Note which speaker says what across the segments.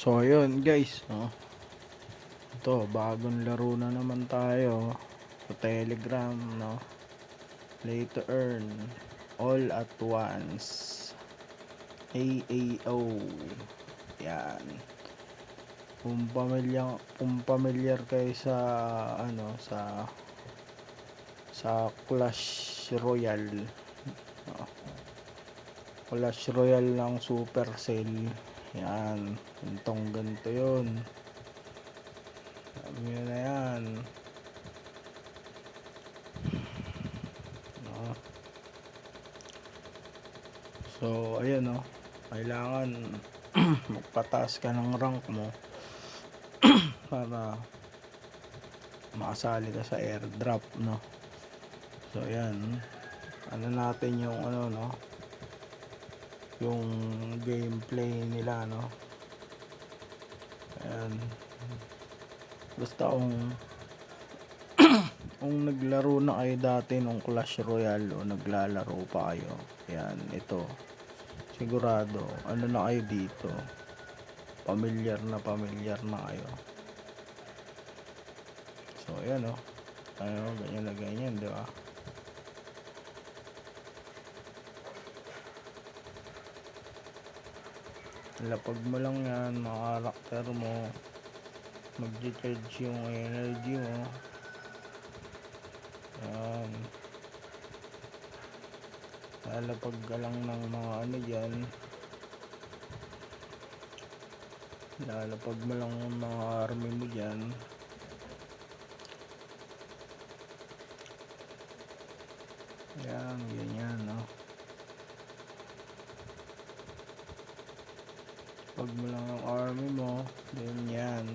Speaker 1: So ayun guys, no? Ito, bagong laro na naman tayo sa Telegram, no? Play to earn all at once. AAO. Yan. Kung pamilyar kayo sa Clash Royale, no? Clash Royale ng Supercell. Yan, gantong ganito 'yon. Sabi nyo na yan, no? So ayun, no, kailangan magpataas ka ng rank mo para makasali ka sa airdrop, no? So ayan, ano natin yung no, yung gameplay nila, no? Ayan, basta kung naglaro na kayo dati nung Clash Royale o naglalaro pa kayo, ayan, ito sigurado ano na kayo dito, pamilyar na kayo. So ayan, oh, ganyan na ganyan, di ba? Lapag mo lang yan, mga karakter mo, mag-charge yung energy mo. Ayan, lalapag ka lang ng mga ano dyan, lalapag mo lang ng mga army mo dyan. Ayan, ganyan, no? Pag mo lang ang army mo, ganyan,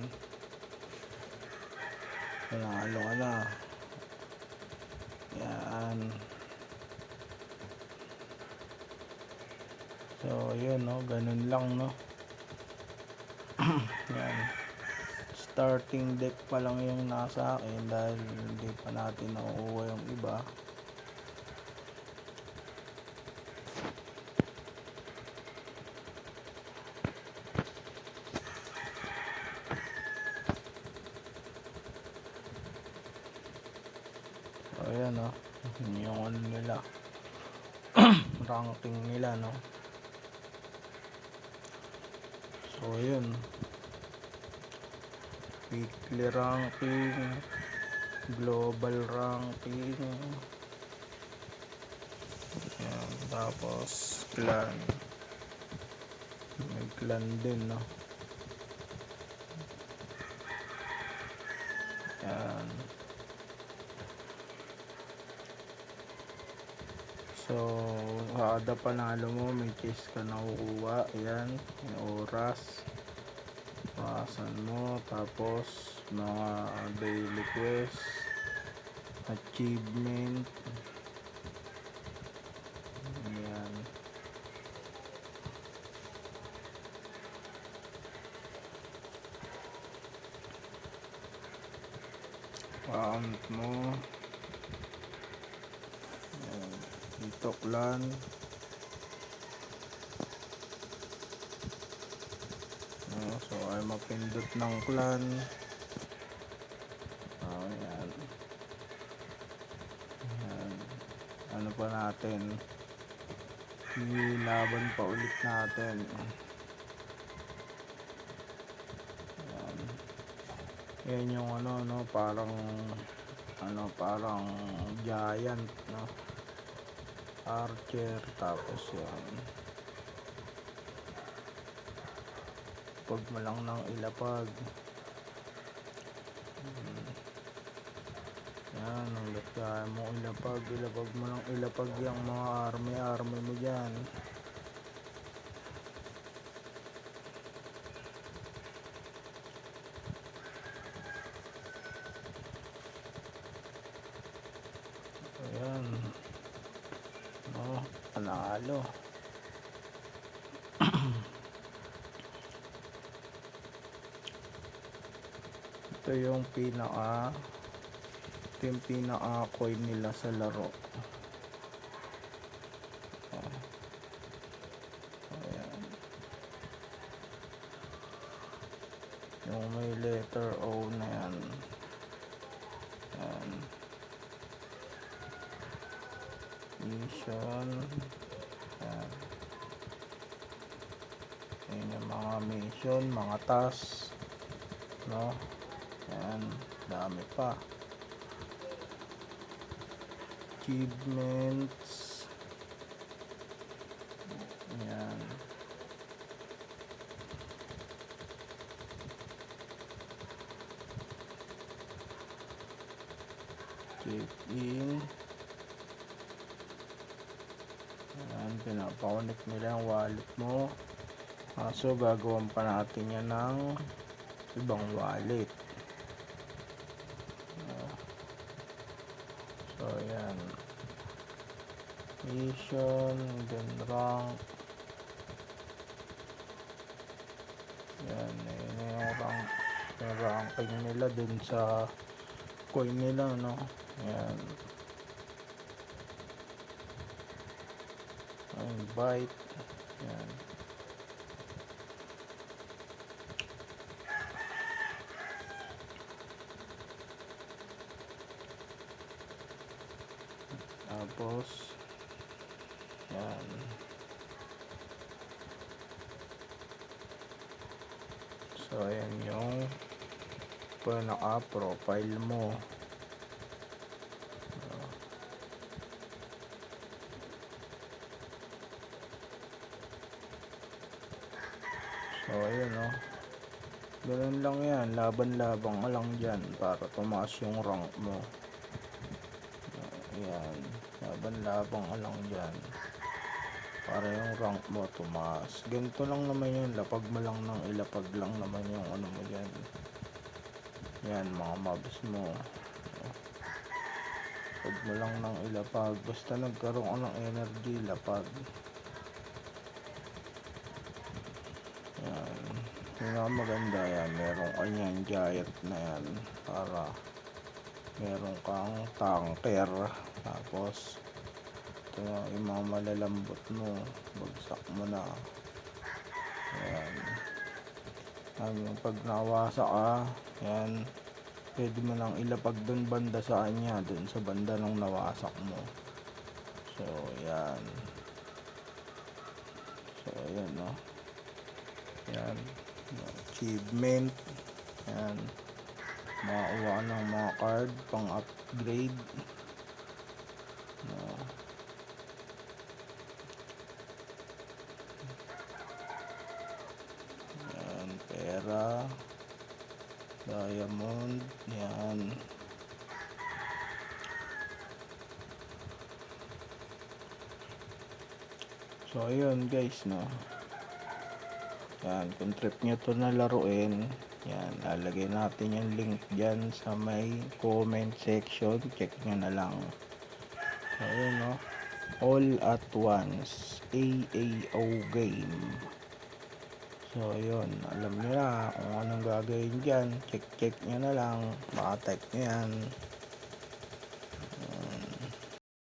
Speaker 1: panalo ka na. Yan. So yun, no, ganun lang, no? Yan, starting deck pa lang yung nasa akin dahil hindi pa natin nakukuha yung iba. So ayan, no, yung ano nila, ranking nila, no? So yun, weekly ranking, global ranking, yan, tapos clan, may clan din, no? Yan. So kada panalo mo may chase ka nakukuha. Ayan, may oras, pasan mo, tapos mga daily quest, achievement. Ayan, count mo. Ayan, dito clan. So ay mapindot ng clan. Ayan. Ayan, ano pa natin, ilaban pa ulit natin. Ayan, yan yung no, parang giant, no, archer. Tapos yan, pag mo lang ng ilapag. Yan, ulit kaya mo ilapag mo lang ilapag yung mga army mo dyan. Ayan, no, panalo. Ito yung pinaka coin nila sa laro. Ayan. Yung may letter O na yan. Yan. Mission. Yan. Yan yung mga mission, mga task. No? Yan. Dami pa. Achievements. Yan. Check in. Yan. Pinapakonnect nila ang wallet mo. So gagawin pa natin yan ng ibang wallet. So yan. Mission, then rank. Yan, yung ranking nila dun sa coin nila, no? Yan. Invite. Yan. Tapos yan. So ayan yung pinaka-profile mo. So ayun, no. Ganun lang yan, laban-labang ka lang dyan para tumaas yung rank mo. Ayan, laban-labang ka lang dyan para yung rank mo tumaas. Ganito lang naman yun, lapag mo lang ng ilapag lang naman yung ano mo dyan. Yan, mga mobs mo. Lapag mo lang ng ilapag, basta nagkaroon ka ng energy, lapag. Yan, yung maganda yan, meron kanyang giant na yan para meron kang tanker. Tapos ito yung mga malalambot mo, bagsak mo na. Ayan. Yung pag nawasa ka, yan, pwede mo nang ilapag dun banda sa kanya, dun sa banda ng nawasak mo. So yan. So ayan, no. Yan, achievement. Yan, makakuha ng mga card pang upgrade, no. Yan, pera, diamond. Yan. So ayun guys, no. Yan, kung trip nyo to na laruin, yan, lalagay natin yung link dyan sa may comment section. Check nyo na lang. So ayun, no. All at once AAO game. So ayun, alam nyo na kung anong gagawin dyan. Check nyo na lang, baka type nyo yan.